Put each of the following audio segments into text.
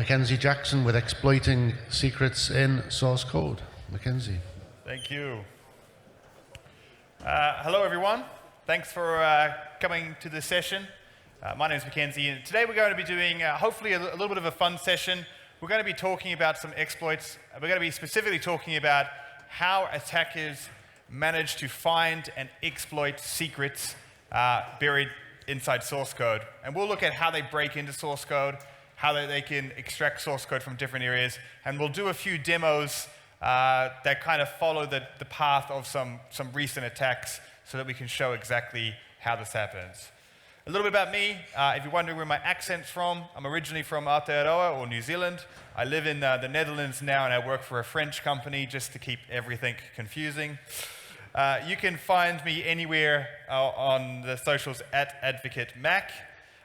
Mackenzie Jackson with exploiting secrets in source code. Mackenzie. Thank you. Hello, everyone. Thanks for coming to this session. My name is Mackenzie, and today we're going to be doing hopefully a little bit of a fun session. We're going to be talking about some exploits. We're going to be specifically talking about how attackers manage to find and exploit secrets buried inside source code. And we'll look at how they break into source code, how they can extract source code from different areas, and we'll do a few demos that kind of follow the path of some recent attacks so that we can show exactly how this happens. A little bit about me, if you're wondering where my accent's from, I'm originally from Aotearoa, or New Zealand. I live in the Netherlands now, and I work for a French company just to keep everything confusing. You can find me anywhere on the socials at @AdvocateMac.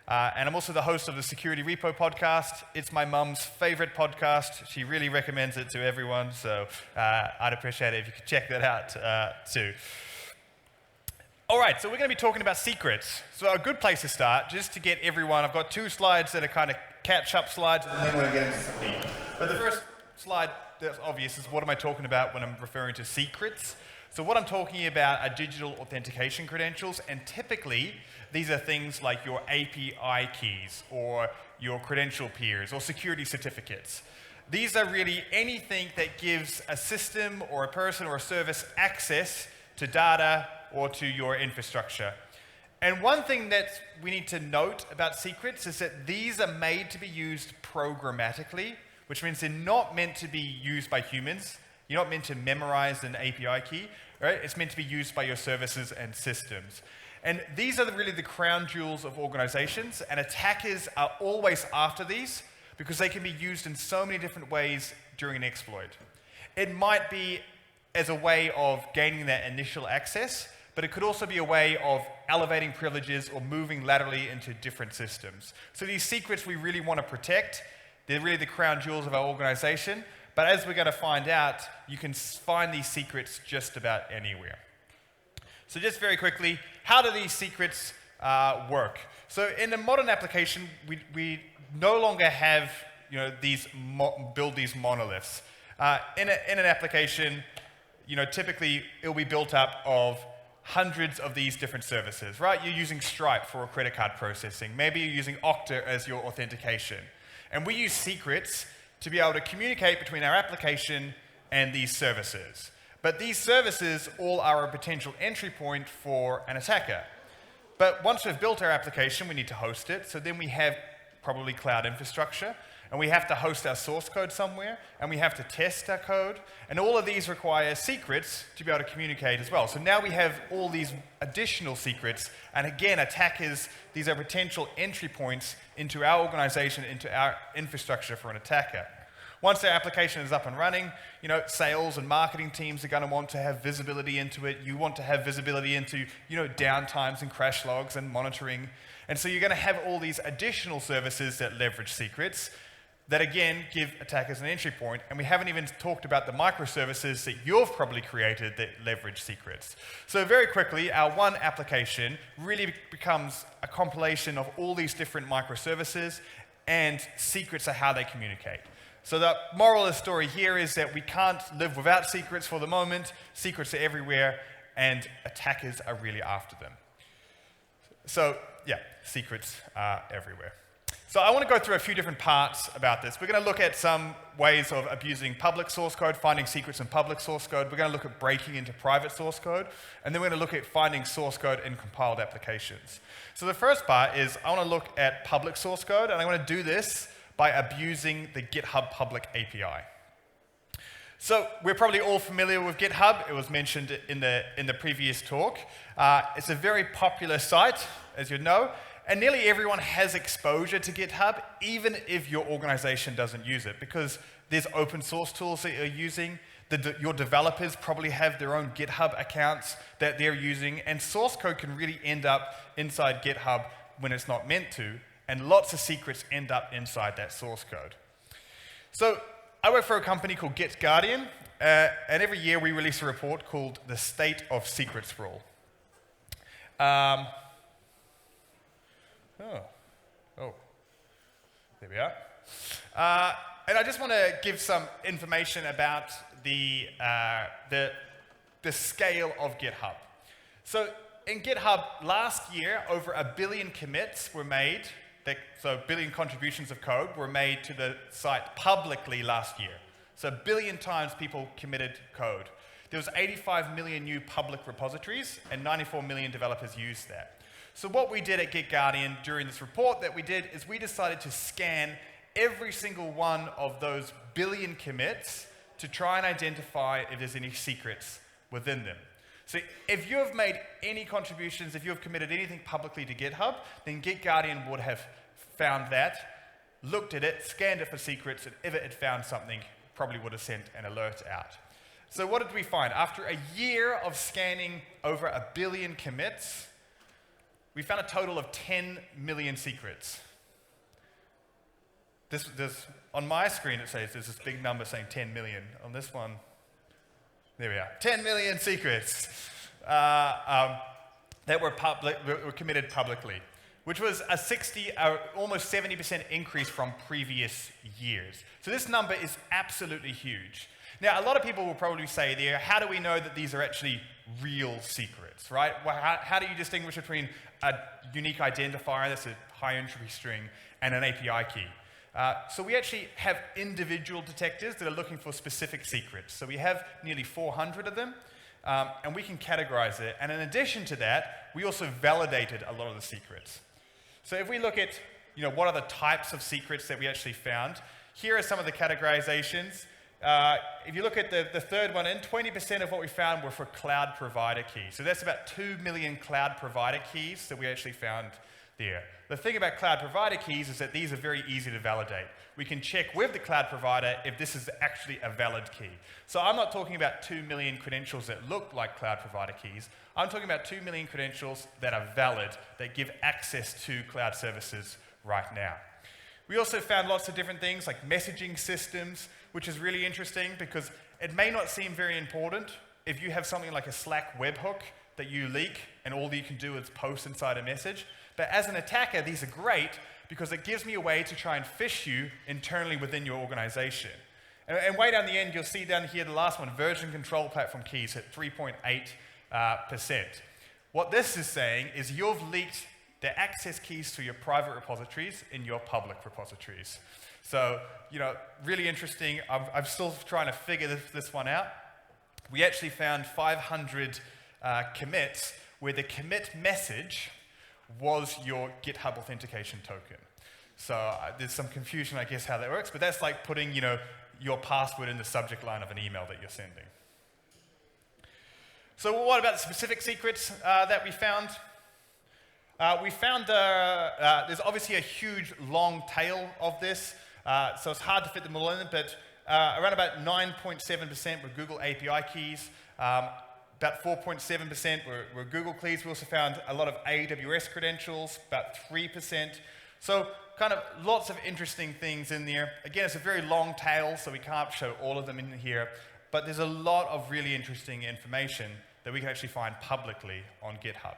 And I'm also the host of the Security Repo podcast. It's my mum's favorite podcast. She really recommends it to everyone, so I'd appreciate it if you could check that out too. All right, so we're going to be talking about secrets. So a good place to start, just to get everyone, I've got two slides that are kind of catch-up slides, and then we're going to get into some meat. But the first slide that's obvious is what am I talking about when I'm referring to secrets? So what I'm talking about are digital authentication credentials, and typically these are things like your API keys or your credential peers or security certificates. These are really anything that gives a system or a person or a service access to data or to your infrastructure. And one thing that we need to note about secrets is that these are made to be used programmatically, which means they're not meant to be used by humans. You're not meant to memorize an API key, right? It's meant to be used by your services and systems. And these are really the crown jewels of organizations, and attackers are always after these because they can be used in so many different ways during an exploit. It might be as a way of gaining that initial access, but it could also be a way of elevating privileges or moving laterally into different systems. So these secrets we really want to protect. They're really the crown jewels of our organization. But as we're going to find out, you can find these secrets just about anywhere. So just very quickly, how do these secrets work? So in a modern application, we no longer have build these monoliths. In an application, typically it'll be built up of hundreds of these different services, right? You're using Stripe for credit card processing. Maybe you're using Okta as your authentication. And we use secrets to be able to communicate between our application and these services. But these services all are a potential entry point for an attacker. But once we've built our application, we need to host it. So then we have probably cloud infrastructure, and we have to host our source code somewhere, and we have to test our code. And all of these require secrets to be able to communicate as well. So now we have all these additional secrets, and again, attackers, these are potential entry points into our organization, into our infrastructure for an attacker. Once their application is up and running, sales and marketing teams are going to want to have visibility into it. You want to have visibility into, downtimes and crash logs and monitoring. And so you're going to have all these additional services that leverage secrets that, again, give attackers an entry point. And we haven't even talked about the microservices that you've probably created that leverage secrets. So very quickly, our one application really becomes a compilation of all these different microservices, and secrets are how they communicate. So the moral of the story here is that we can't live without secrets for the moment. Secrets are everywhere, and attackers are really after them. So yeah, secrets are everywhere. So I want to go through a few different parts about this. We're going to look at some ways of abusing public source code, finding secrets in public source code. We're going to look at breaking into private source code, and then we're going to look at finding source code in compiled applications. So the first part is I want to look at public source code, and I want to do this by abusing the GitHub public API. So we're probably all familiar with GitHub. It was mentioned in the previous talk. It's a very popular site, as you know, and nearly everyone has exposure to GitHub, even if your organization doesn't use it, because there's open source tools that you're using. Your developers probably have their own GitHub accounts that they're using, and source code can really end up inside GitHub when it's not meant to. And lots of secrets end up inside that source code. So I work for a company called GitGuardian, and every year we release a report called the State of Secrets Sprawl. There we are. And I just want to give some information about the scale of GitHub. So in GitHub, last year, over 1 billion commits were made, so 1 billion contributions of code were made to the site publicly last year. So 1 billion times people committed code. There was 85 million new public repositories, and 94 million developers used that. So what we did at GitGuardian during this report that we did is we decided to scan every single one of those 1 billion commits to try and identify if there's any secrets within them. So if you have made any contributions, if you have committed anything publicly to GitHub, then GitGuardian would have found that, looked at it, scanned it for secrets, and if it had found something, probably would have sent an alert out. So what did we find? After a year of scanning over 1 billion commits, we found a total of 10 million secrets. On my screen it says there's this big number saying 10 million. On this one, there we are, 10 million secrets that were committed publicly, which was a almost 70% increase from previous years. So this number is absolutely huge. Now, a lot of people will probably say there, how do we know that these are actually real secrets, right? Well, how do you distinguish between a unique identifier, that's a high entropy string, and an API key? So we actually have individual detectors that are looking for specific secrets. So we have nearly 400 of them, and we can categorize it. And in addition to that, we also validated a lot of the secrets. So if we look at, what are the types of secrets that we actually found, here are some of the categorizations. If you look at the third one in, 20% of what we found were for cloud provider keys. So that's about 2 million cloud provider keys that we actually found there. The thing about cloud provider keys is that these are very easy to validate. We can check with the cloud provider if this is actually a valid key. So I'm not talking about 2 million credentials that look like cloud provider keys. I'm talking about 2 million credentials that are valid, that give access to cloud services right now. We also found lots of different things like messaging systems, which is really interesting because it may not seem very important if you have something like a Slack webhook that you leak and all you can do is post inside a message. But as an attacker, these are great because it gives me a way to try and phish you internally within your organization. And way down the end, you'll see down here the last one, version control platform keys at 3.8%. What this is saying is you've leaked the access keys to your private repositories in your public repositories. So, really interesting. I'm still trying to figure this one out. We actually found 500 commits where the commit message was your GitHub authentication token. So there's some confusion, I guess, how that works, but that's like putting, your password in the subject line of an email that you're sending. So what about the specific secrets that we found? We found there's obviously a huge long tail of this, so it's hard to fit them all in, but around about 9.7% were Google API keys, about 4.7% were Google keys. We also found a lot of AWS credentials, about 3%. So kind of lots of interesting things in there. Again, it's a very long tail, so we can't show all of them in here, but there's a lot of really interesting information that we can actually find publicly on GitHub.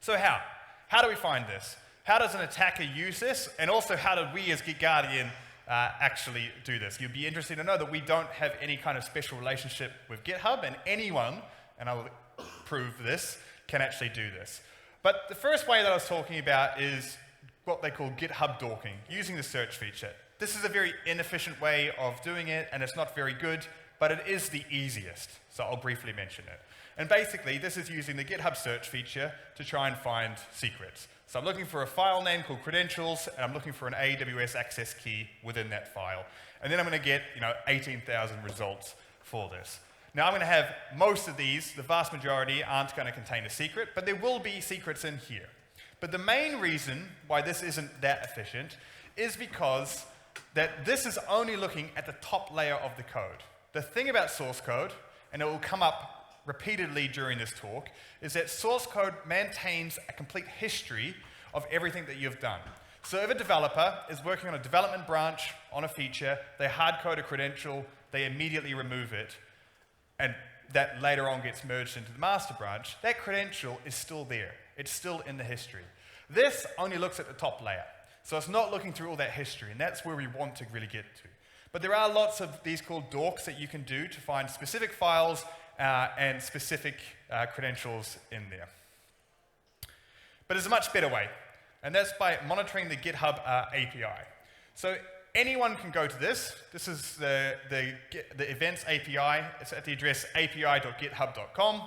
So how do we find this? How does an attacker use this? And also, how do we as GitGuardian actually do this? You'd be interested to know that we don't have any kind of special relationship with GitHub, and anyone, and I'll prove this, can actually do this. But the first way that I was talking about is what they call GitHub dorking, using the search feature. This is a very inefficient way of doing it, and it's not very good, but it is the easiest. So I'll briefly mention it. And basically, this is using the GitHub search feature to try and find secrets. So I'm looking for a file name called credentials, and I'm looking for an AWS access key within that file. And then I'm going to get 18,000 results for this. Now I'm going to have most of these, the vast majority, aren't going to contain a secret, but there will be secrets in here. But the main reason why this isn't that efficient is because that this is only looking at the top layer of the code. The thing about source code, and it will come up repeatedly during this talk, is that source code maintains a complete history of everything that you've done. So if a developer is working on a development branch on a feature, they hard code a credential, they immediately remove it, and that later on gets merged into the master branch, that credential is still there. It's still in the history. This only looks at the top layer. So it's not looking through all that history, and that's where we want to really get to. But there are lots of these called dorks that you can do to find specific files and specific credentials in there. But there's a much better way, and that's by monitoring the GitHub API. So anyone can go to this. This is the events API. It's at the address api.github.com.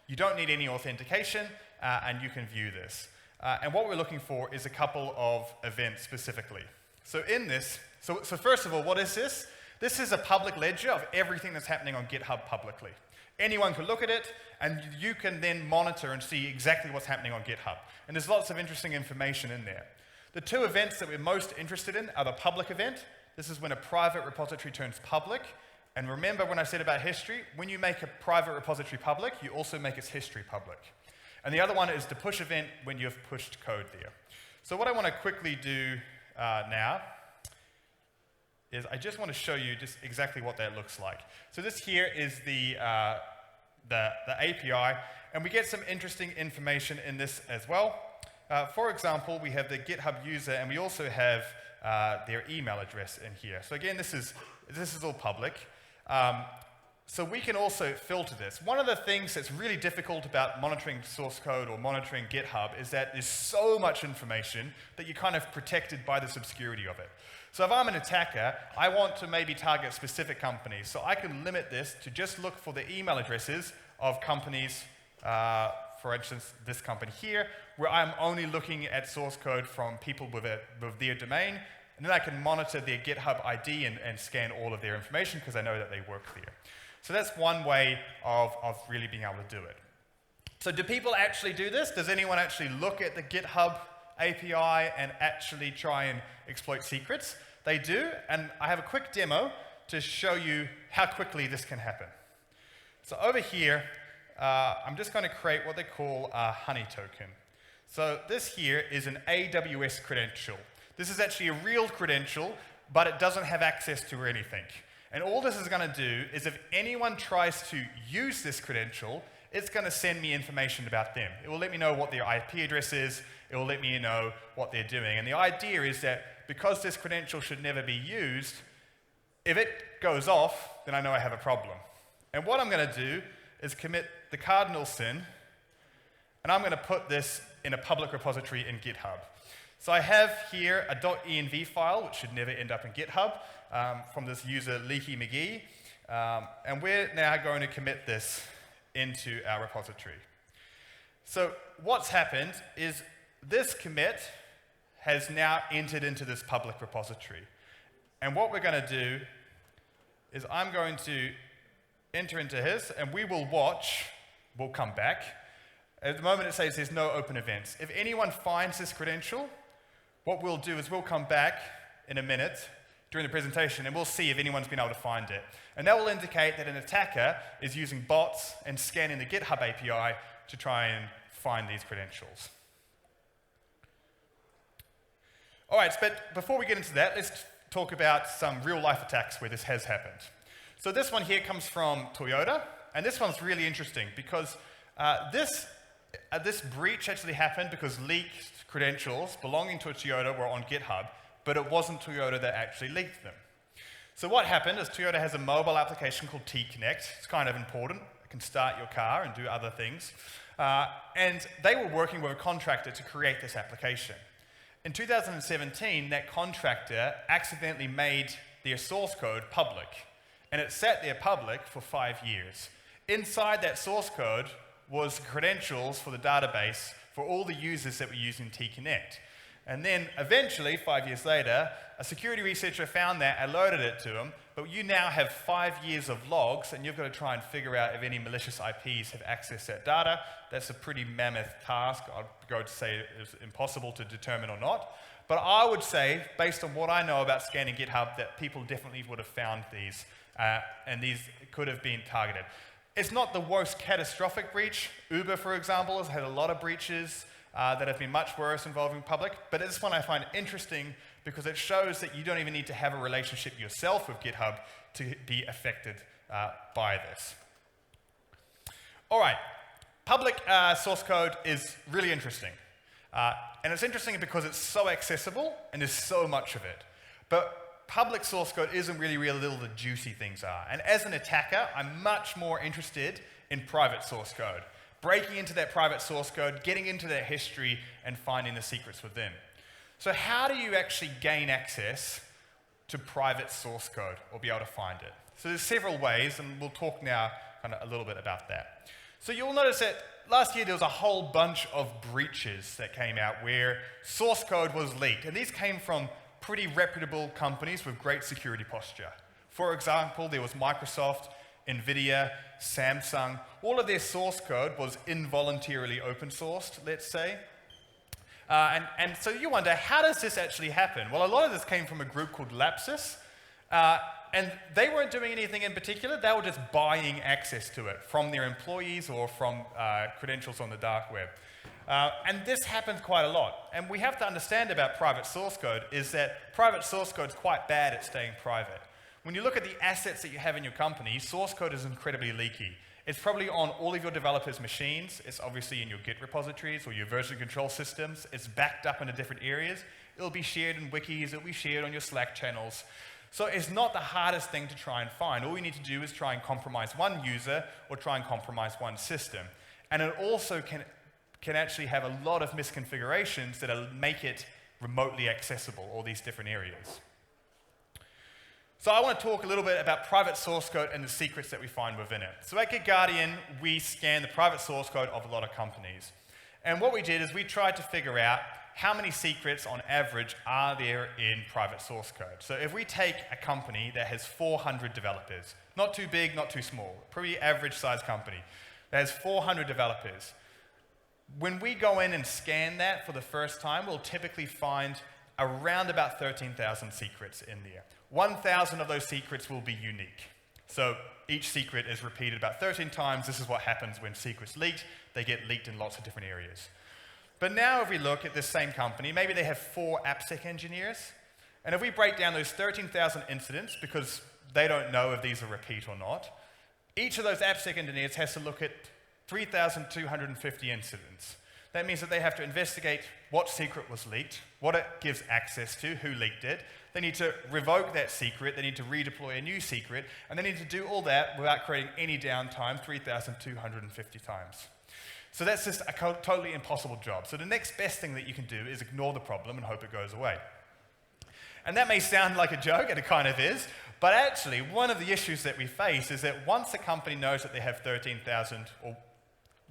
You don't need any authentication, and you can view this. And what we're looking for is a couple of events specifically. So in this, so first of all, what is this? This is a public ledger of everything that's happening on GitHub publicly. Anyone can look at it, and you can then monitor and see exactly what's happening on GitHub. And there's lots of interesting information in there. The two events that we're most interested in are the public event. This is when a private repository turns public. And remember when I said about history, when you make a private repository public, you also make its history public. And the other one is the push event when you've pushed code there. So what I want to quickly do now is I just want to show you just exactly what that looks like. So this here is the API, and we get some interesting information in this as well. For example, we have the GitHub user, and we also have their email address in here. So again, this is all public. So we can also filter this. One of the things that's really difficult about monitoring source code or monitoring GitHub is that there's so much information that you're kind of protected by this obscurity of it. So if I'm an attacker, I want to maybe target specific companies. So I can limit this to just look for the email addresses of companies, for instance, this company here, where I'm only looking at source code from people with their domain. And then I can monitor their GitHub ID and scan all of their information because I know that they work there. So that's one way of really being able to do it. So do people actually do this? Does anyone actually look at the GitHub API and actually try and exploit secrets? They do, and I have a quick demo to show you how quickly this can happen. So over here, I'm just going to create what they call a honey token. So this here is an AWS credential. This is actually a real credential, but it doesn't have access to anything. And all this is going to do is if anyone tries to use this credential, it's going to send me information about them. It will let me know what their IP address is. It will let me know what they're doing. And the idea is that because this credential should never be used, if it goes off, then I know I have a problem. And what I'm going to do is commit the cardinal sin, and I'm going to put this in a public repository in GitHub. So I have here a .env file, which should never end up in GitHub, from this user Leaky McGee. And we're now going to commit this into our repository. So what's happened is this commit has now entered into this public repository. And what we're going to do is I'm going to enter into his, and we will watch. We'll come back. At the moment it says there's no open events. If anyone finds this credential, what we'll do is we'll come back in a minute during the presentation and we'll see if anyone's been able to find it. And that will indicate that an attacker is using bots and scanning the GitHub API to try and find these credentials. All right, but before we get into that, let's talk about some real-life attacks where this has happened. So this one here comes from Toyota, and this one's really interesting because this breach actually happened because leaked credentials belonging to a Toyota were on GitHub, but it wasn't Toyota that actually leaked them. So what happened is Toyota has a mobile application called T-Connect. It's kind of important. It can start your car and do other things. And they were working with a contractor to create this application. In 2017, that contractor accidentally made their source code public, and it sat there public for 5 years. Inside that source code was credentials for the database for all the users that were using T-Connect. And then eventually, 5 years later, a security researcher found that, alerted it to them, but you now have 5 years of logs, and you've got to try and figure out if any malicious IPs have accessed that data. That's a pretty mammoth task. I'd go to say it's impossible to determine or not. But I would say, based on what I know about scanning GitHub, that people definitely would have found these, and these could have been targeted. It's not the worst catastrophic breach. Uber, for example, has had a lot of breaches that have been much worse involving public, but this one I find interesting because it shows that you don't even need to have a relationship yourself with GitHub to be affected by this. All right, public source code is really interesting. And it's interesting because it's so accessible and there's so much of it. But public source code isn't really where the juicy things are. And as an attacker, I'm much more interested in private source code. Breaking into that private source code, getting into that history, and finding the secrets within. So how do you actually gain access to private source code or be able to find it? So there's several ways, and we'll talk now kind of a little bit about that. So you'll notice that last year there was a whole bunch of breaches that came out where source code was leaked. And these came from pretty reputable companies with great security posture. For example, there was Microsoft, NVIDIA, Samsung. All of their source code was involuntarily open sourced, let's say. And so you wonder, how does this actually happen? Well, a lot of this came from a group called Lapsus. And they weren't doing anything in particular. They were just buying access to it from their employees or from credentials on the dark web. And this happens quite a lot. And we have to understand about private source code is that private source code is quite bad at staying private. When you look at the assets that you have in your company, source code is incredibly leaky. It's probably on all of your developers' machines. It's obviously in your Git repositories or your version control systems. It's backed up into different areas. It'll be shared in wikis. It'll be shared on your Slack channels. So it's not the hardest thing to try and find. All you need to do is try and compromise one user or try and compromise one system. And it also can actually have a lot of misconfigurations that'll make it remotely accessible, all these different areas. So I want to talk a little bit about private source code and the secrets that we find within it. So at GitGuardian, we scan the private source code of a lot of companies. And what we did is we tried to figure out how many secrets on average are there in private source code. So if we take a company that has 400 developers, not too big, not too small, pretty average size company, that has 400 developers, when we go in and scan that for the first time, we'll typically find around about 13,000 secrets in there. 1,000 of those secrets will be unique. So each secret is repeated about 13 times. This is what happens when secrets leaked. They get leaked in lots of different areas. But now if we look at this same company, maybe they have 4 AppSec engineers. And if we break down those 13,000 incidents, because they don't know if these are repeat or not, each of those AppSec engineers has to look at 3,250 incidents. That means that they have to investigate what secret was leaked, what it gives access to, who leaked it. They need to revoke that secret, they need to redeploy a new secret, and they need to do all that without creating any downtime 3,250 times. So that's just a totally impossible job. So the next best thing that you can do is ignore the problem and hope it goes away. And that may sound like a joke, and it kind of is, but actually one of the issues that we face is that once a company knows that they have 13,000 or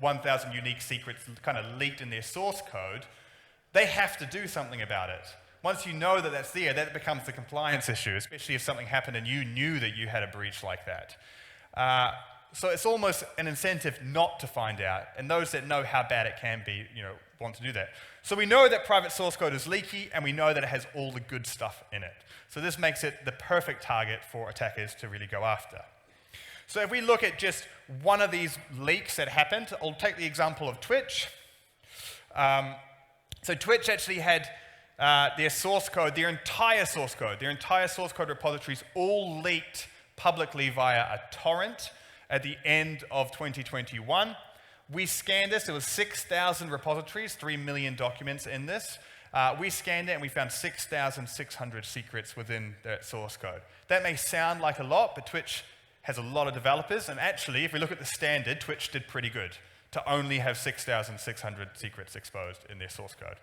1,000 unique secrets kind of leaked in their source code, they have to do something about it. Once you know that that's there, that becomes the compliance issue, especially if something happened and you knew that you had a breach like that. So it's almost an incentive not to find out, and those that know how bad it can be, want to do that. So we know that private source code is leaky, and we know that it has all the good stuff in it. So this makes it the perfect target for attackers to really go after. So if we look at just one of these leaks that happened, I'll take the example of Twitch. So Twitch actually had their source code, their entire source code repositories all leaked publicly via a torrent at the end of 2021. We scanned this. There was 6,000 repositories, 3 million documents in this. We scanned it and we found 6,600 secrets within that source code. That may sound like a lot, but Twitch has a lot of developers, and actually, if we look at the standard, Twitch did pretty good to only have 6,600 secrets exposed in their source code.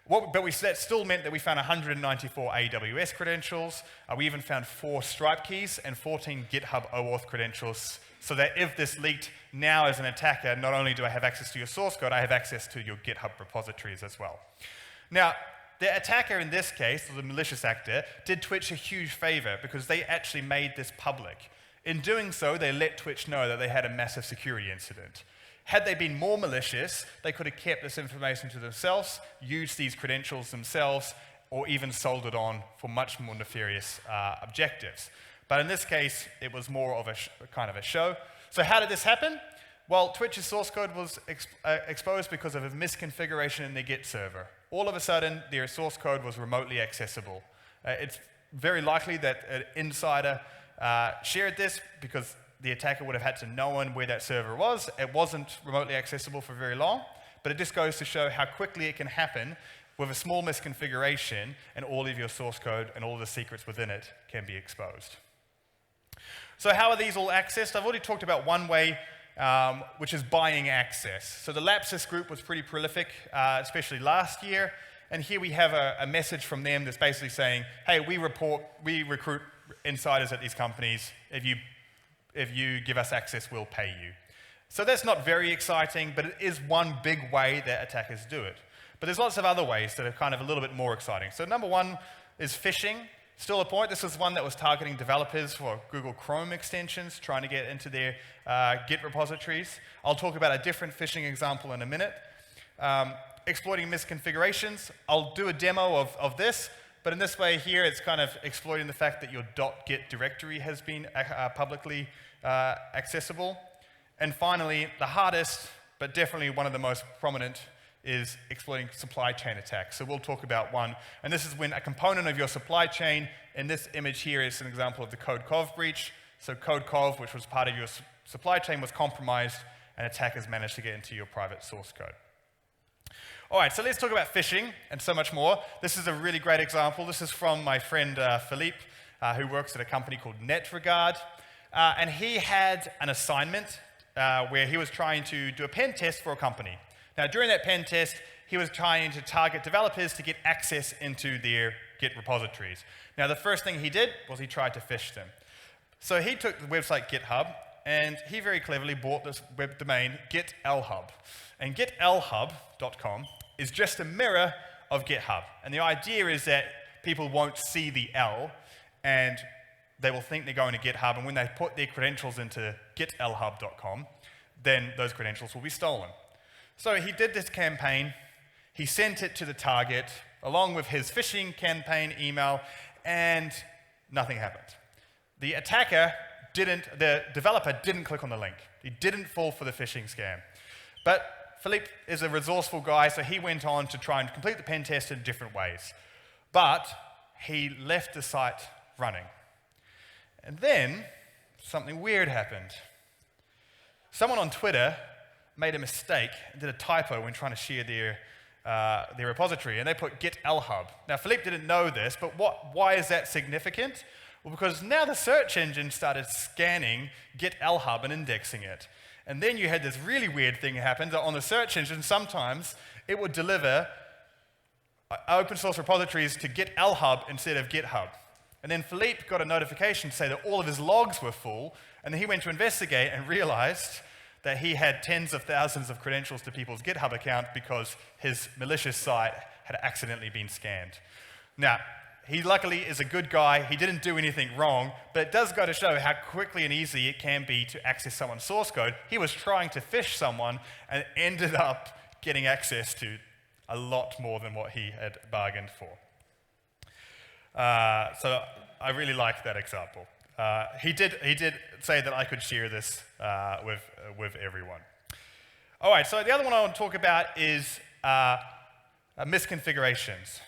But that still meant that we found 194 AWS credentials. We even found 4 Stripe keys and 14 GitHub OAuth credentials, so that if this leaked, now as an attacker, not only do I have access to your source code, I have access to your GitHub repositories as well. Now, the attacker in this case, or the malicious actor, did Twitch a huge favor because they actually made this public. In doing so, they let Twitch know that they had a massive security incident. Had they been more malicious, they could have kept this information to themselves, used these credentials themselves, or even sold it on for much more nefarious objectives. But in this case, it was more of a kind of a show. So how did this happen? Well, Twitch's source code was exposed because of a misconfiguration in their Git server. All of a sudden, their source code was remotely accessible. It's very likely that an insider shared this because the attacker would have had to know where that server was. It wasn't remotely accessible for very long, but it just goes to show how quickly it can happen with a small misconfiguration, and all of your source code and all of the secrets within it can be exposed. So how are these all accessed? I've already talked about one way, which is buying access. So the Lapsus group was pretty prolific, especially last year. And here we have a message from them that's basically saying, hey, we recruit insiders at these companies. If you give us access, we'll pay you. So that's not very exciting, but it is one big way that attackers do it. But there's lots of other ways that are kind of a little bit more exciting. So number one is phishing. Still a point. This is one that was targeting developers for Google Chrome extensions, trying to get into their Git repositories. I'll talk about a different phishing example in a minute. Exploiting misconfigurations. I'll do a demo of this, but in this way here, it's kind of exploiting the fact that your .git directory has been publicly accessible. And finally, the hardest, but definitely one of the most prominent, is exploiting supply chain attacks. So we'll talk about one. And this is when a component of your supply chain, in this image here is an example of the Codecov breach. So Codecov, which was part of your supply chain, was compromised, and attackers managed to get into your private source code. All right, so let's talk about phishing and so much more. This is a really great example. This is from my friend Philippe, who works at a company called NetRegard. And he had an assignment where he was trying to do a pen test for a company. Now, during that pen test, he was trying to target developers to get access into their Git repositories. Now, the first thing he did was he tried to phish them. So he took the website GitHub, and he very cleverly bought this web domain, GitLHub. And GitLHub.com is just a mirror of GitHub. And the idea is that people won't see the L, and they will think they're going to GitHub, and when they put their credentials into GitLHub.com, then those credentials will be stolen. So he did this campaign, he sent it to the target, along with his phishing campaign email, and nothing happened. The developer didn't click on the link. He didn't fall for the phishing scam. But Philippe is a resourceful guy, so he went on to try and complete the pen test in different ways. But he left the site running. And then something weird happened. Someone on Twitter made a mistake and did a typo when trying to share their repository, and they put GitLHub. Now, Philippe didn't know this, but why is that significant? Well, because now the search engine started scanning GitLHub and indexing it. And then you had this really weird thing happen that on the search engine, sometimes it would deliver open source repositories to GitLHub instead of GitHub. And then Philippe got a notification to say that all of his logs were full, and then he went to investigate and realized that he had tens of thousands of credentials to people's GitHub account because his malicious site had accidentally been scanned. Now, he luckily is a good guy. He didn't do anything wrong, but it does go to show how quickly and easy it can be to access someone's source code. He was trying to phish someone and ended up getting access to a lot more than what he had bargained for. So I really like that example. He did say that I could share this with everyone. All right, so the other one I want to talk about is misconfigurations.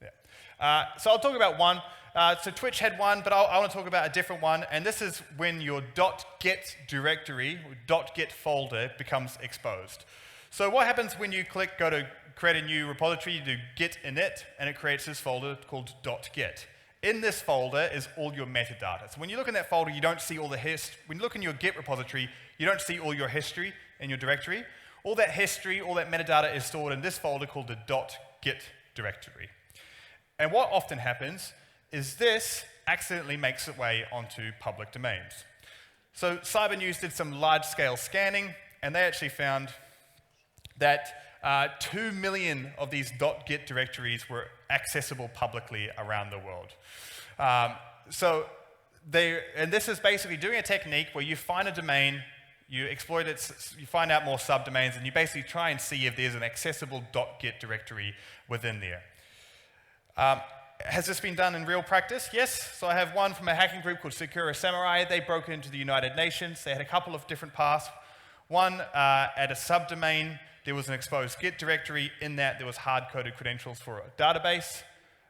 Yeah. So I'll talk about one. So Twitch had one, but I want to talk about a different one, and this is when your .git directory, .git folder, becomes exposed. So what happens when you go to create a new repository, you do git init, and it creates this folder called .git. In this folder is all your metadata. So when you look in that folder, you don't see all the when you look in your Git repository, you don't see all your history in your directory. All that history, all that metadata is stored in this folder called the .git directory. And what often happens is this accidentally makes its way onto public domains. So Cyber News did some large-scale scanning, and they actually found that 2 million of these .git directories were accessible publicly around the world. And this is basically doing a technique where you find a domain, you exploit it, you find out more subdomains, and you basically try and see if there's an accessible .git directory within there. Has this been done in real practice? Yes. So I have one from a hacking group called Sakura Samurai. They broke into the United Nations. They had a couple of different paths. One, at a subdomain, there was an exposed Git directory. In that, there was hard-coded credentials for a database.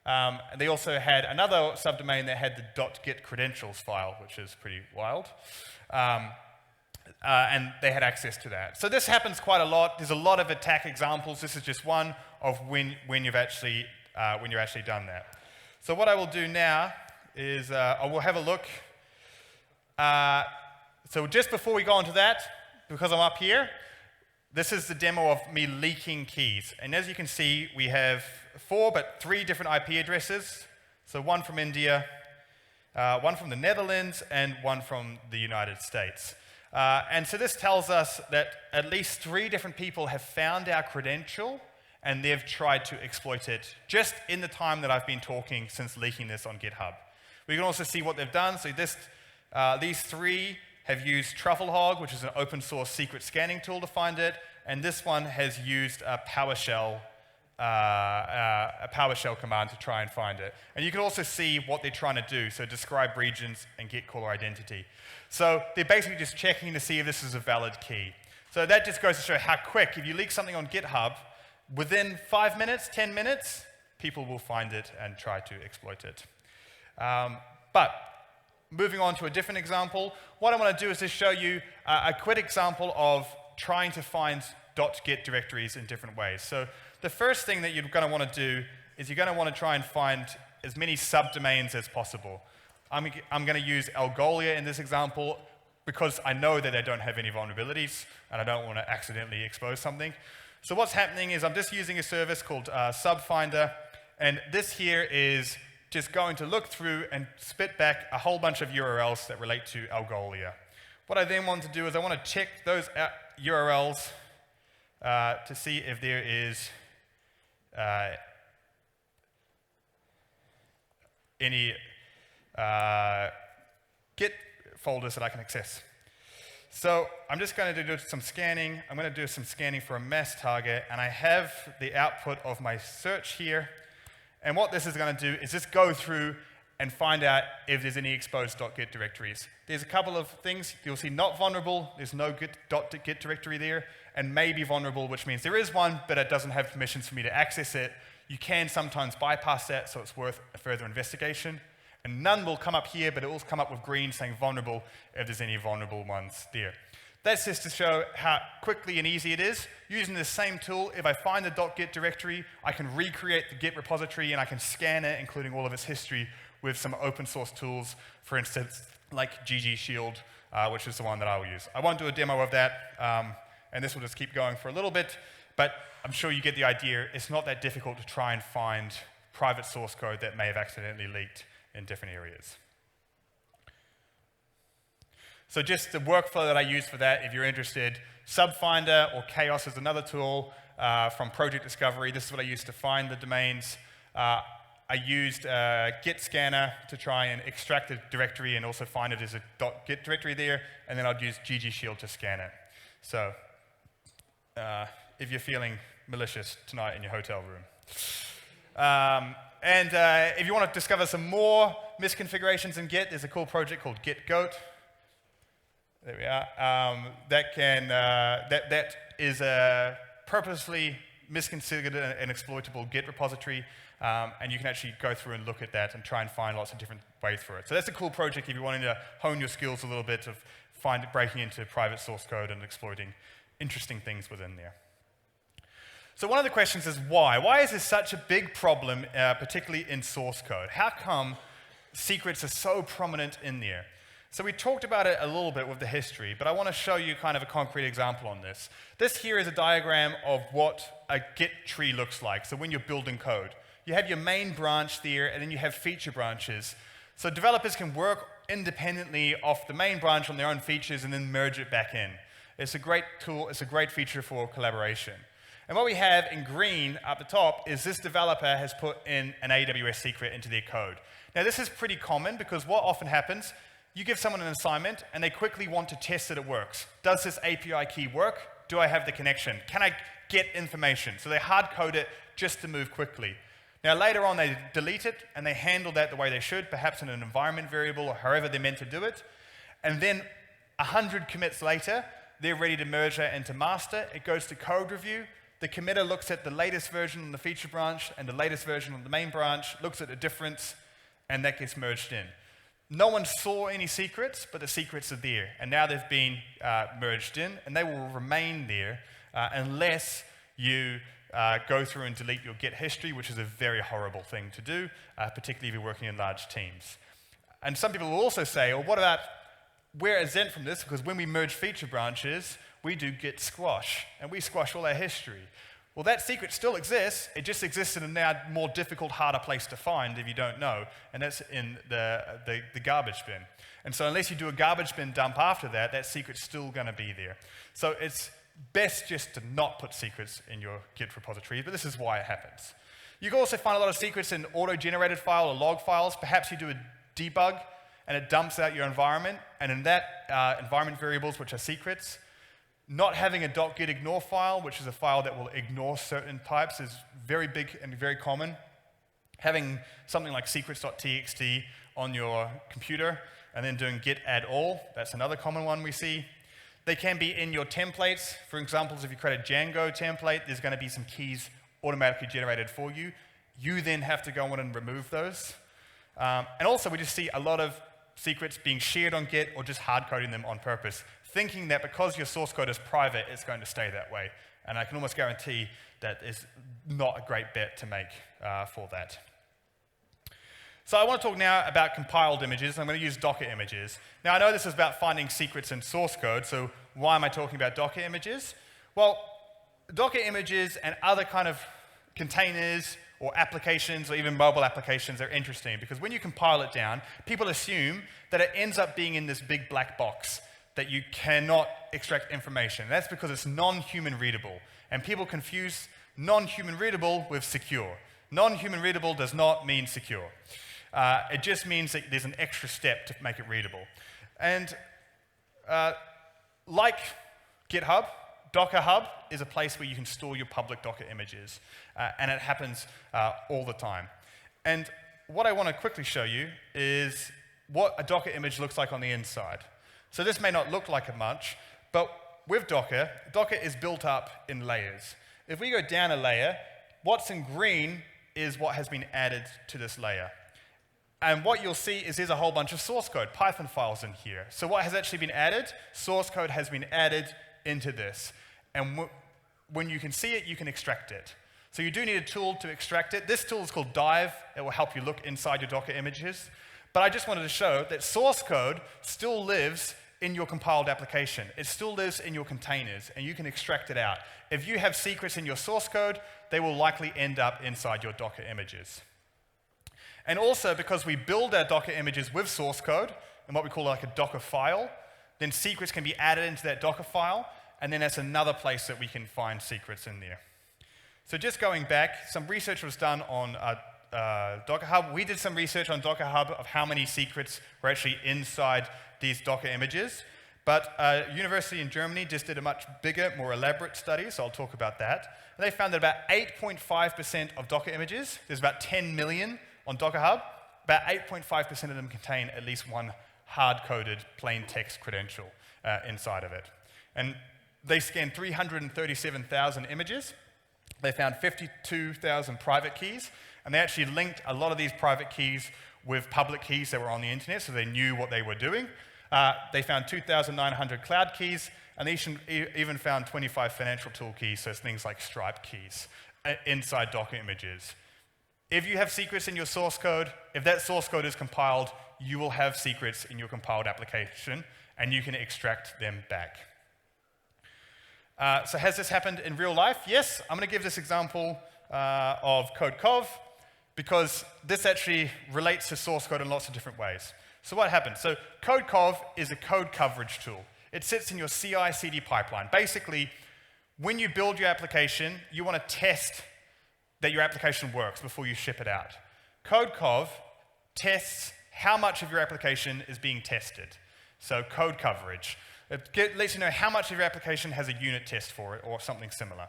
And they also had another subdomain that had the .git credentials file, which is pretty wild. and they had access to that. So this happens quite a lot. There's a lot of attack examples. This is just one of when you're actually done that. So what I will do now is I will have a look. So just before we go on to that, because I'm up here, this is the demo of me leaking keys. And as you can see, we have 4 but 3 different IP addresses. So one from India, one from the Netherlands, and one from the United States. And so this tells us that at least 3 different people have found our credential, and they've tried to exploit it just in the time that I've been talking since leaking this on GitHub. We can also see what they've done. So these 3 have used Trufflehog, which is an open source secret scanning tool to find it, and this one has used a PowerShell command to try and find it. And you can also see what they're trying to do, so describe regions and get caller identity. So they're basically just checking to see if this is a valid key. So that just goes to show how quick, if you leak something on GitHub, within 5 minutes, 10 minutes, people will find it and try to exploit it. But moving on to a different example, what I want to do is just show you a quick example of trying to find .git directories in different ways. So the first thing that you're going to want to do is you're going to want to try and find as many subdomains as possible. I'm going to use Algolia in this example because I know that they don't have any vulnerabilities and I don't want to accidentally expose something. So what's happening is I'm just using a service called Subfinder, and this here is just going to look through and spit back a whole bunch of URLs that relate to Algolia. What I then want to do is I want to check those URLs to see if there is any Git folders that I can access. So I'm just going to do some scanning. I'm going to do some scanning for a mass target, and I have the output of my search here. And what this is going to do is just go through and find out if there's any exposed .git directories. There's a couple of things. You'll see not vulnerable. There's no .git directory there. And maybe vulnerable, which means there is one, but it doesn't have permissions for me to access it. You can sometimes bypass that, so it's worth a further investigation. And none will come up here, but it will come up with green saying vulnerable if there's any vulnerable ones there. That's just to show how quickly and easy it is. Using the same tool, if I find the .git directory, I can recreate the Git repository and I can scan it, including all of its history, with some open source tools, for instance, like GG Shield, which is the one that I will use. I won't do a demo of that, and this will just keep going for a little bit, but I'm sure you get the idea. It's not that difficult to try and find private source code that may have accidentally leaked in different areas. So just the workflow that I use for that, if you're interested, Subfinder or Chaos is another tool from Project Discovery. This is what I used to find the domains. I used Git Scanner to try and extract the directory and also find if there's a .git directory there, and then I'd use GG Shield to scan it. So if you're feeling malicious tonight in your hotel room. If you want to discover some more misconfigurations in Git, there's a cool project called GitGoat. There we are. That is a purposely misconfigured and exploitable Git repository, and you can actually go through and look at that and try and find lots of different ways for it. So that's a cool project if you're wanting to hone your skills a little bit of breaking into private source code and exploiting interesting things within there. So one of the questions is why? Why is this such a big problem, particularly in source code? How come secrets are so prominent in there? So we talked about it a little bit with the history, but I want to show you kind of a concrete example on this. This here is a diagram of what a Git tree looks like. So when you're building code, you have your main branch there, and then you have feature branches. So developers can work independently off the main branch on their own features and then merge it back in. It's a great tool. It's a great feature for collaboration. And what we have in green up the top is this developer has put in an AWS secret into their code. Now this is pretty common because what often happens, you give someone an assignment and they quickly want to test that it works. Does this API key work? Do I have the connection? Can I get information? So they hard code it just to move quickly. Now later on they delete it and they handle that the way they should, perhaps in an environment variable or however they're meant to do it. And then 100 commits later, they're ready to merge that into master. It goes to code review. The committer looks at the latest version on the feature branch and the latest version on the main branch, looks at the difference, and that gets merged in. No one saw any secrets, but the secrets are there. And now they've been merged in, and they will remain there unless you go through and delete your Git history, which is a very horrible thing to do, particularly if you're working in large teams. And some people will also say, well, what about, we're exempt from this because when we merge feature branches, we do git squash, and we squash all our history. Well, that secret still exists. It just exists in a now more difficult, harder place to find if you don't know, and that's in the garbage bin. And so unless you do a garbage bin dump after that, that secret's still going to be there. So it's best just to not put secrets in your Git repository, but this is why it happens. You can also find a lot of secrets in auto-generated file or log files. Perhaps you do a debug, and it dumps out your environment, and in that environment variables, which are secrets, not having a .gitignore file, which is a file that will ignore certain types, is very big and very common. Having something like secrets.txt on your computer, and then doing git add all, that's another common one we see. They can be in your templates. For example, if you create a Django template, there's going to be some keys automatically generated for you. You then have to go in and remove those. And also, we just see a lot of secrets being shared on Git or just hard-coding them on purpose, thinking that because your source code is private, it's going to stay that way. And I can almost guarantee that is not a great bet to make for that. So I want to talk now about compiled images. I'm going to use Docker images. Now, I know this is about finding secrets in source code, so why am I talking about Docker images? Well, Docker images and other kind of containers or applications or even mobile applications are interesting because when you compile it down, people assume that it ends up being in this big black box that you cannot extract information. That's because it's non-human readable. And people confuse non-human readable with secure. Non-human readable does not mean secure. It just means that there's an extra step to make it readable. And like GitHub, Docker Hub is a place where you can store your public Docker images, and it happens all the time. And what I want to quickly show you is what a Docker image looks like on the inside. So this may not look like it much, but with Docker, Docker is built up in layers. If we go down a layer, what's in green is what has been added to this layer. And what you'll see is there's a whole bunch of source code, Python files in here. So what has actually been added? Source code has been added into this. And when you can see it, you can extract it. So you do need a tool to extract it. This tool is called Dive. It will help you look inside your Docker images. But I just wanted to show that source code still lives in your compiled application. It still lives in your containers, and you can extract it out. If you have secrets in your source code, they will likely end up inside your Docker images. And also, because we build our Docker images with source code, and what we call like a Docker file, then secrets can be added into that Docker file, and then that's another place that we can find secrets in there. So just going back, some research was done on Docker Hub. We did some research on Docker Hub of how many secrets were actually inside these Docker images. But a university in Germany just did a much bigger, more elaborate study, so I'll talk about that. And they found that about 8.5% of Docker images, there's about 10 million on Docker Hub, about 8.5% of them contain at least one hard-coded plain text credential inside of it. And they scanned 337,000 images. They found 52,000 private keys, and they actually linked a lot of these private keys with public keys that were on the internet, so they knew what they were doing. They found 2,900 cloud keys, and they even found 25 financial tool keys, so it's things like Stripe keys, inside Docker images. If you have secrets in your source code, if that source code is compiled, you will have secrets in your compiled application, and you can extract them back. So has this happened in real life? Yes, I'm going to give this example of Codecov, because this actually relates to source code in lots of different ways. So what happens? So Codecov is a code coverage tool. It sits in your CI/CD pipeline. Basically, when you build your application, you want to test that your application works before you ship it out. Codecov tests how much of your application is being tested. So code coverage. It lets you know how much of your application has a unit test for it or something similar.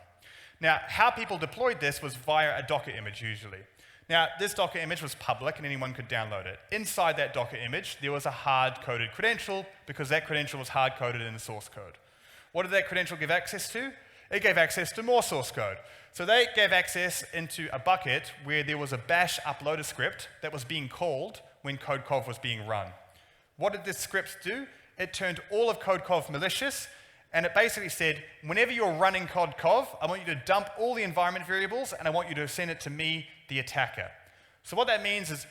Now, how people deployed this was via a Docker image usually. Now, this Docker image was public and anyone could download it. Inside that Docker image, there was a hard-coded credential because that credential was hard-coded in the source code. What did that credential give access to? It gave access to more source code. So they gave access into a bucket where there was a bash uploader script that was being called when Codecov was being run. What did this script do? It turned all of Codecov malicious, and it basically said, whenever you're running Codecov, I want you to dump all the environment variables, and I want you to send it to me, the attacker. So what that means is,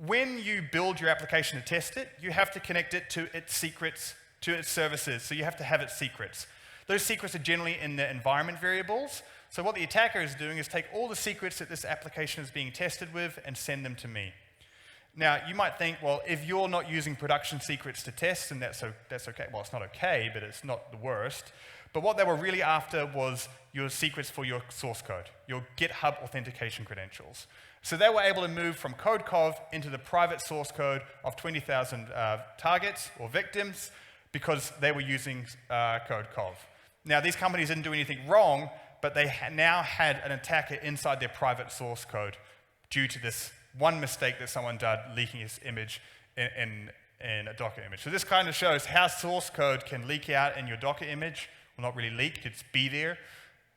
when you build your application to test it, you have to connect it to its secrets, to its services, so you have to have its secrets. Those secrets are generally in the environment variables, so what the attacker is doing is take all the secrets that this application is being tested with and send them to me. Now, you might think, well, if you're not using production secrets to test, then that's okay. Well, it's not okay, but it's not the worst. But what they were really after was your secrets for your source code, your GitHub authentication credentials. So they were able to move from Codecov into the private source code of 20,000 targets or victims because they were using Codecov. Now, these companies didn't do anything wrong, but they now had an attacker inside their private source code due to this one mistake that someone did, leaking his image in a Docker image. So this kind of shows how source code can leak out in your Docker image. Well, not really leak, it's be there.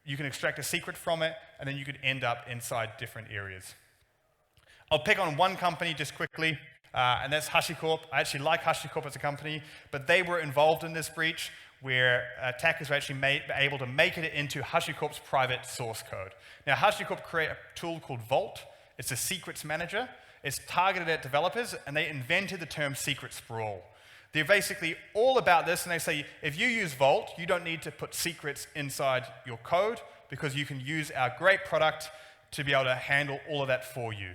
You can extract a secret from it, and then you could end up inside different areas. I'll pick on one company just quickly, and that's HashiCorp. I actually like HashiCorp as a company, but they were involved in this breach where attackers were actually able to make it into HashiCorp's private source code. Now, HashiCorp created a tool called Vault. It's a secrets manager. It's targeted at developers, and they invented the term secret sprawl. They're basically all about this, and they say, if you use Vault, you don't need to put secrets inside your code because you can use our great product to be able to handle all of that for you.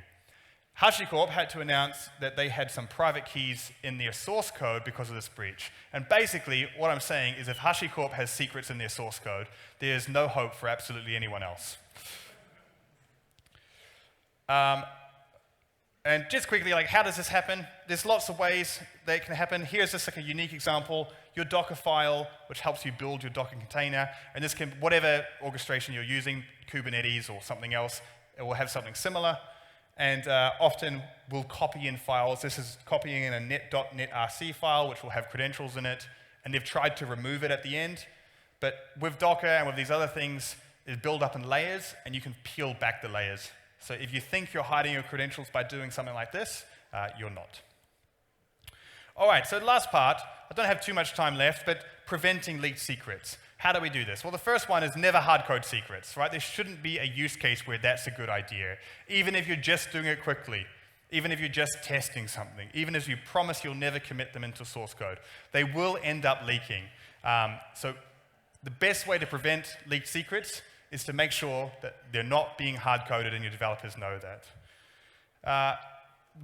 HashiCorp had to announce that they had some private keys in their source code because of this breach. And basically, what I'm saying is if HashiCorp has secrets in their source code, there's no hope for absolutely anyone else. And just quickly, like, how does this happen? There's lots of ways that it can happen. Here's just like a unique example. Your Docker file, which helps you build your Docker container, and this can, whatever orchestration you're using, Kubernetes or something else, it will have something similar. And often we'll copy in files. This is copying in a net.netrc file, which will have credentials in it, and they've tried to remove it at the end. But with Docker and with these other things, it's built up in layers, and you can peel back the layers. So if you think you're hiding your credentials by doing something like this, you're not. All right, so the last part, I don't have too much time left, but preventing leaked secrets. How do we do this? Well, the first one is never hard code secrets, right? There shouldn't be a use case where that's a good idea, even if you're just doing it quickly, even if you're just testing something, even if you promise you'll never commit them into source code. They will end up leaking. So the best way to prevent leaked secrets is to make sure that they're not being hard-coded and your developers know that.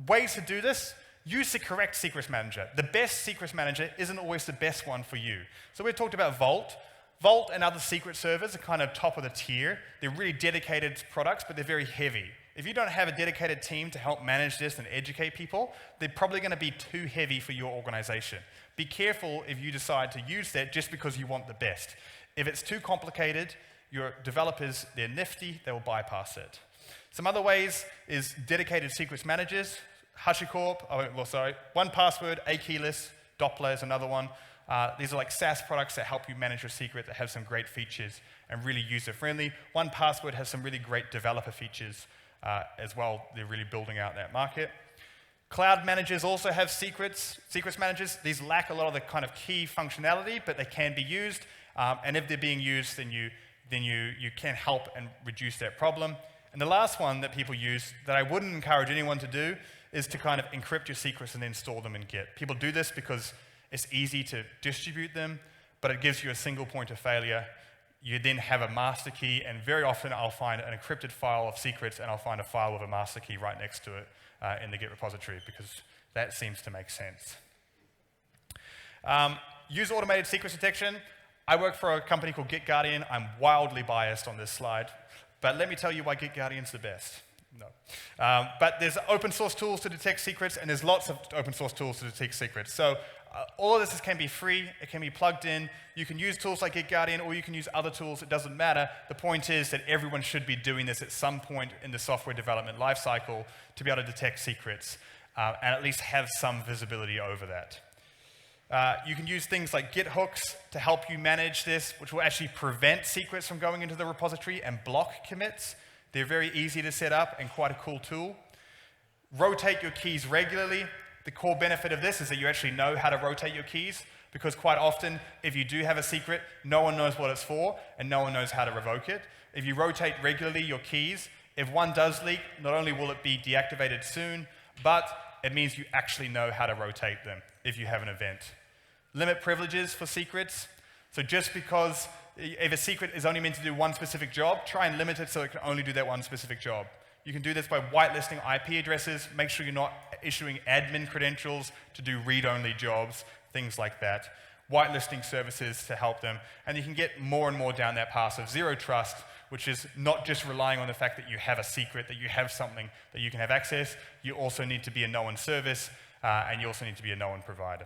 Ways to do this, use the correct secrets manager. The best secrets manager isn't always the best one for you. So we talked about Vault. Vault and other secret servers are kind of top of the tier. They're really dedicated products, but they're very heavy. If you don't have a dedicated team to help manage this and educate people, they're probably going to be too heavy for your organization. Be careful if you decide to use that just because you want the best. If it's too complicated, your developers, they're nifty, they will bypass it. Some other ways is dedicated secrets managers. HashiCorp, 1Password, A-Keyless, Doppler is another one. These are like SaaS products that help you manage your secret that have some great features and really user-friendly. 1Password has some really great developer features as well. They're really building out that market. Cloud managers also have secrets managers. These lack a lot of the kind of key functionality, but they can be used. And if they're being used, then you can help and reduce that problem. And the last one that people use that I wouldn't encourage anyone to do is to kind of encrypt your secrets and then store them in Git. People do this because it's easy to distribute them, but it gives you a single point of failure. You then have a master key, and very often I'll find an encrypted file of secrets, and I'll find a file with a master key right next to it in the Git repository, because that seems to make sense. Use automated secrets detection. I work for a company called GitGuardian. I'm wildly biased on this slide, but let me tell you why GitGuardian's the best. No. But there's open source tools to detect secrets, and there's lots of open source tools to detect secrets. So all of this can be free. It can be plugged in. You can use tools like GitGuardian, or you can use other tools. It doesn't matter. The point is that everyone should be doing this at some point in the software development lifecycle to be able to detect secrets and at least have some visibility over that. You can use things like Git hooks to help you manage this, which will actually prevent secrets from going into the repository and block commits. They're very easy to set up and quite a cool tool. Rotate your keys regularly. The core benefit of this is that you actually know how to rotate your keys, because quite often, if you do have a secret, no one knows what it's for, and no one knows how to revoke it. If you rotate regularly your keys, if one does leak, not only will it be deactivated soon, but it means you actually know how to rotate them if you have an event. Limit privileges for secrets. So just because if a secret is only meant to do one specific job, try and limit it so it can only do that one specific job. You can do this by whitelisting IP addresses. Make sure you're not issuing admin credentials to do read-only jobs, things like that. Whitelisting services to help them. And you can get more and more down that path of zero trust, which is not just relying on the fact that you have a secret, that you have something that you can have access. You also need to be a known service, and you also need to be a known provider.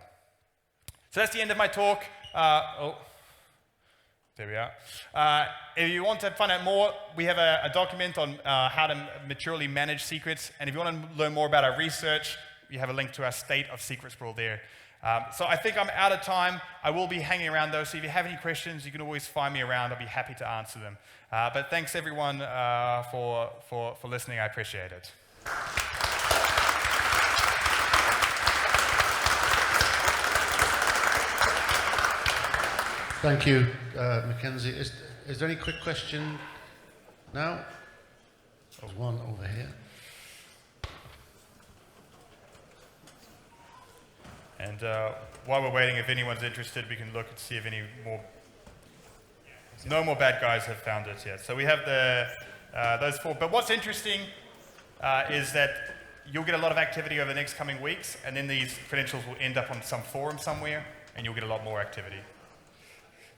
So that's the end of my talk. There we are. If you want to find out more, we have a document on how to maturely manage secrets. And if you want to learn more about our research, we have a link to our State of Secrets Sprawl there. So I think I'm out of time. I will be hanging around though, so if you have any questions, you can always find me around. I'll be happy to answer them. But thanks everyone for listening. I appreciate it. Thank you, Mackenzie. Is there any quick question now? There's one over here. And while we're waiting, if anyone's interested, we can look and see if any more. No more bad guys have found it yet. So we have those four. But what's interesting is that you'll get a lot of activity over the next coming weeks, and then these credentials will end up on some forum somewhere, and you'll get a lot more activity.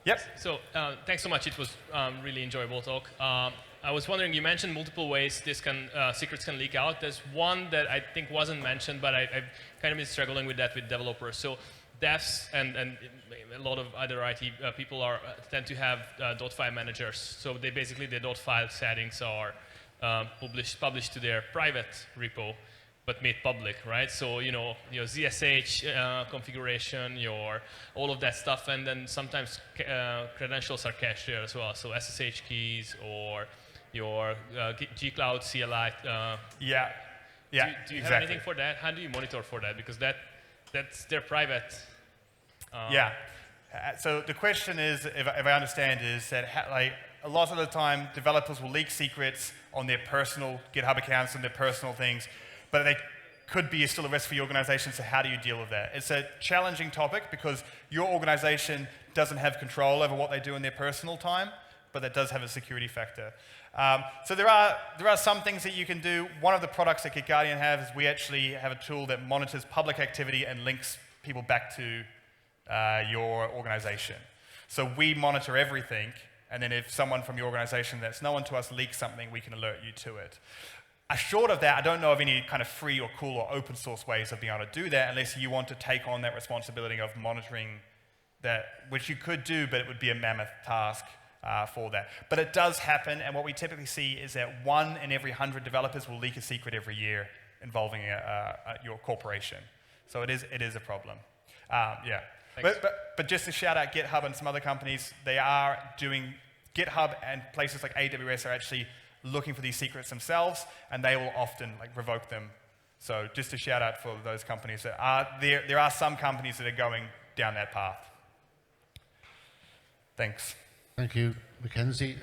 Yep. So thanks so much. It was really enjoyable talk. I was wondering, you mentioned multiple ways this secrets can leak out. There's one that I think wasn't mentioned, but I've kind of been struggling with that with developers. So devs and a lot of other IT people tend to have .file managers. So basically the .file settings are published to their private repo, but made public, right? So your ZSH configuration, all of that stuff, and then sometimes credentials are cached there as well. So SSH keys or your G-Cloud CLI. Yeah. Do you have anything for that? How do you monitor for that? Because that's their private. Yeah. So the question is, if I understand, is that a lot of the time developers will leak secrets on their personal GitHub accounts and their personal things, but they could be still a risk for your organization, so how do you deal with that? It's a challenging topic because your organization doesn't have control over what they do in their personal time, but that does have a security factor. So there are some things that you can do. One of the products that GitGuardian have is we actually have a tool that monitors public activity and links people back to your organization. So we monitor everything, and then if someone from your organization that's known to us leaks something, we can alert you to it. Short of that, I don't know of any kind of free or cool or open source ways of being able to do that unless you want to take on that responsibility of monitoring that, which you could do, but it would be a mammoth task for that. But it does happen, and what we typically see is that 1 in every 100 developers will leak a secret every year involving your corporation. So it is a problem. Yeah. But just to shout out GitHub and some other companies, they are doing, GitHub and places like AWS are actually looking for these secrets themselves, and they will often revoke them. So just a shout out for those companies that are there are some companies that are going down that path. Thanks. Thank you, Mackenzie.